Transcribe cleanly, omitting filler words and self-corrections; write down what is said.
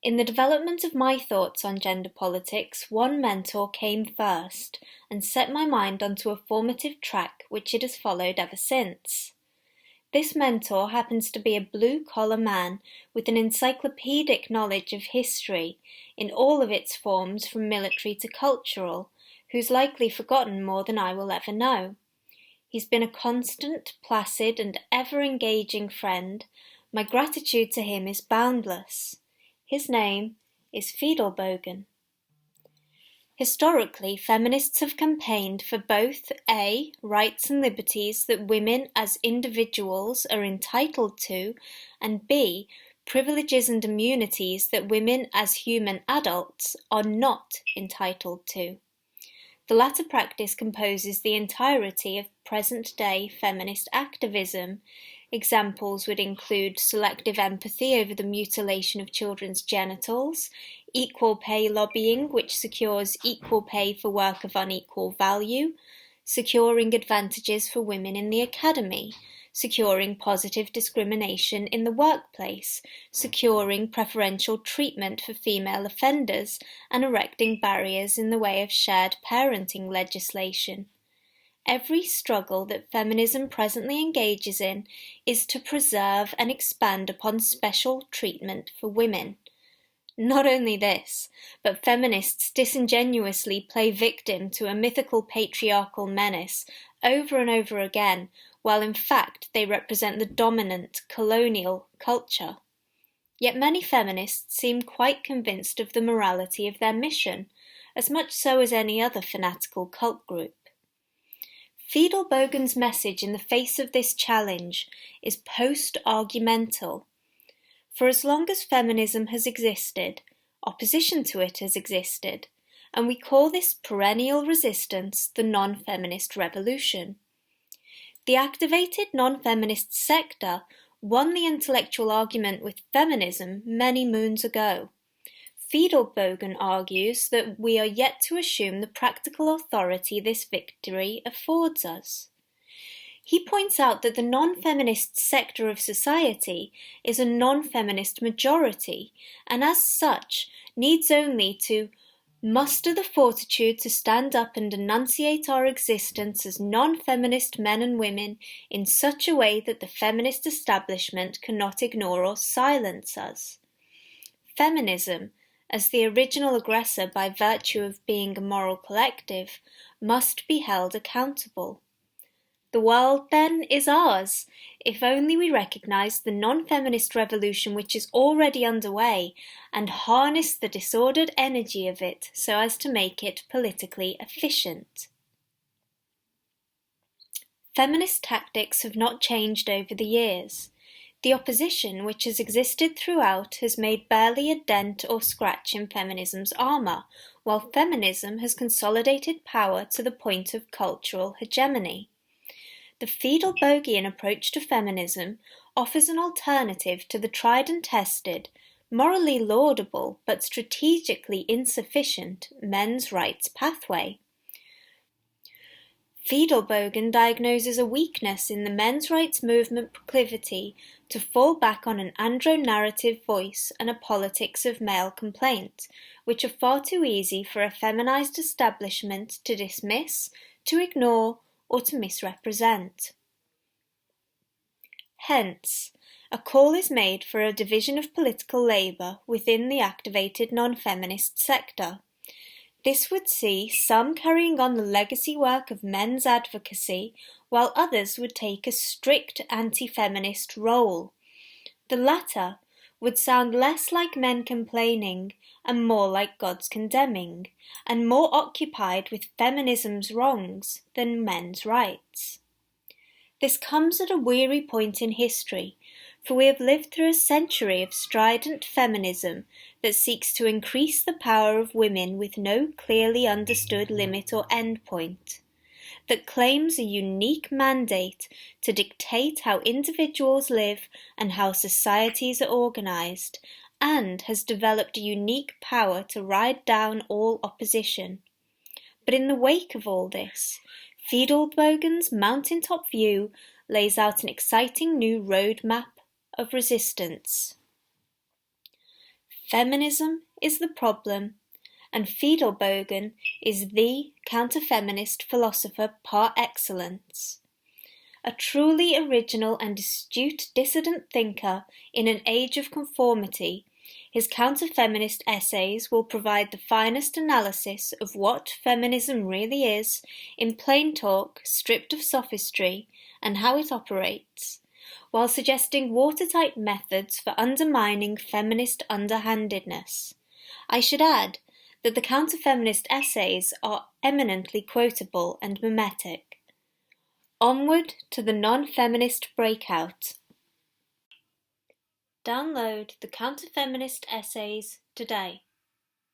In the development of my thoughts on gender politics, one mentor came first and set my mind onto a formative track which it has followed ever since. This mentor happens to be a blue-collar man with an encyclopedic knowledge of history in all of its forms from military to cultural, who's likely forgotten more than I will ever know. He's been a constant, placid and ever-engaging friend. My gratitude to him is boundless. His name is Fidelbogen. Historically, feminists have campaigned for both A. rights and liberties that women as individuals are entitled to, and B. privileges and immunities that women as human adults are not entitled to. The latter practice composes the entirety of present-day feminist activism. Examples would include selective empathy over the mutilation of children's genitals, equal pay lobbying which secures equal pay for work of unequal value, securing advantages for women in the academy, securing positive discrimination in the workplace, securing preferential treatment for female offenders, and erecting barriers in the way of shared parenting legislation. Every struggle that feminism presently engages in is to preserve and expand upon special treatment for women. Not only this, but feminists disingenuously play victim to a mythical patriarchal menace over and over again, while in fact they represent the dominant colonial culture. Yet many feminists seem quite convinced of the morality of their mission, as much so as any other fanatical cult group. Fidelbogen's message in the face of this challenge is post-argumental. For as long as feminism has existed, opposition to it has existed, and we call this perennial resistance the non-feminist revolution. The activated non-feminist sector won the intellectual argument with feminism many moons ago. Fidelbogen argues that we are yet to assume the practical authority this victory affords us. He points out that the non-feminist sector of society is a non-feminist majority, and as such needs only to muster the fortitude to stand up and enunciate our existence as non-feminist men and women in such a way that the feminist establishment cannot ignore or silence us. Feminism, as the original aggressor by virtue of being a moral collective, must be held accountable. The world, then, is ours, if only we recognise the non-feminist revolution which is already underway and harness the disordered energy of it so as to make it politically efficient. Feminist tactics have not changed over the years. The opposition which has existed throughout has made barely a dent or scratch in feminism's armour, while feminism has consolidated power to the point of cultural hegemony. The Fidelbogian approach to feminism offers an alternative to the tried and tested, morally laudable but strategically insufficient men's rights pathway. Fidelbogen diagnoses a weakness in the men's rights movement proclivity to fall back on an andro-narrative voice and a politics of male complaint, which are far too easy for a feminized establishment to dismiss, to ignore, or to misrepresent. Hence, a call is made for a division of political labour within the activated non-feminist sector. This would see some carrying on the legacy work of men's advocacy, while others would take a strict anti-feminist role. The latter would sound less like men complaining and more like God's condemning, and more occupied with feminism's wrongs than men's rights. This comes at a weary point in history, for we have lived through a century of strident feminism that seeks to increase the power of women with no clearly understood limit or endpoint, that claims a unique mandate to dictate how individuals live and how societies are organized, and has developed a unique power to ride down all opposition. But in the wake of all this, Fidelbogen's mountaintop view lays out an exciting new roadmap of resistance. Feminism is the problem, and Fidelbogen is the counter-feminist philosopher par excellence. A truly original and astute dissident thinker in an age of conformity, his counter-feminist essays will provide the finest analysis of what feminism really is, in plain talk, stripped of sophistry, and how it operates, while suggesting watertight methods for undermining feminist underhandedness. I should add that the counter-feminist essays are eminently quotable and mimetic. Onward to the non-feminist breakout. Download the Counter-Feminist Essays today.